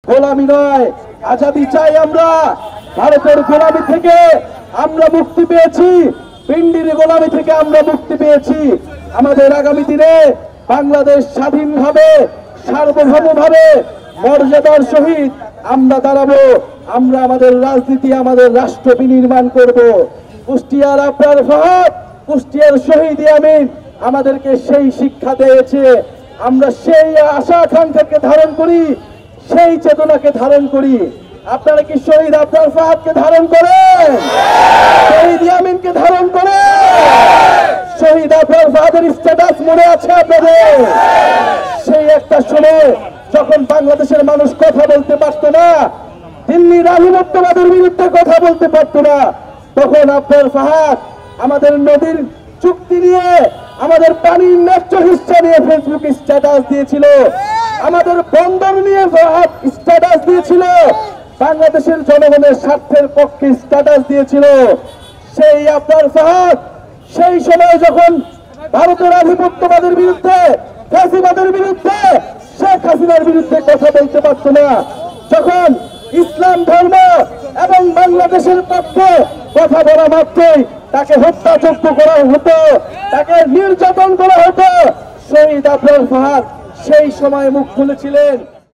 গোলামি নয়, আজাদি চাই আমরা। ভারতের গোলামি থেকে আমরা মুক্তি পেয়েছি, পিন্ডির গোলামি থেকে আমরা মুক্তি পেয়েছি। আমাদের আগামী দিনে বাংলাদেশ স্বাধীনভাবে সার্বভৌমভাবে মর্যাদার সহিত আমরা দাঁড়াবো। আমরা আমাদের রাজনীতি, আমাদের রাষ্ট্র বিনির্মাণ করব। কুষ্টিয়ার আবরার ফাহাদ, কুষ্টিয়ার শহীদ ইয়ামিন আমাদেরকে সেই শিক্ষা দিয়েছে। আমরা সেই আশা আকাঙ্ক্ষাকে ধারণ করি, সেই চেতনাকে ধারণ করি। আপনারা কি শহীদ আবরার ফাহাদকে ধারণ করেন? শহীদ ইয়ামিনকে ধারণ করেন? শহীদ আবরার ফাহাদের স্ট্যাটাস মনে আছে আপনাদের? সেই একটা সময় যখন বাংলাদেশের মানুষ কথা বলতে পারত না, দিল্লির আধিপত্যবাদের বিরুদ্ধে কথা বলতে পারত না, তখন আবরার ফাহাদ আমাদের নদীর চুক্তি নিয়ে, আমাদের পানির ন্যায্য হিস্সা নিয়ে ফেসবুকে স্ট্যাটাস দিয়েছিল, আমাদের বন্দর নিয়ে ফাহাদ স্ট্যাটাস দিয়েছিল, বাংলাদেশের জনগণের স্বার্থের পক্ষে স্ট্যাটাস দিয়েছিল। সেই আবরার ফাহাদ সেই সময় যখন ভারতের আধিপত্যবাদের বিরুদ্ধে, ফ্যাসিবাদের বিরুদ্ধে, শেখ হাসিনার বিরুদ্ধে কথা বলতে পারত না, যখন ইসলাম ধর্ম এবং বাংলাদেশের পক্ষে কথা বলা মাত্রই তাকে হত্যাযজ্ঞ করা হতো, তাকে নির্যাতন করা হতো, শহীদ আবরার ফাহাদ সেই সময় মুখ খুলেছিলেন।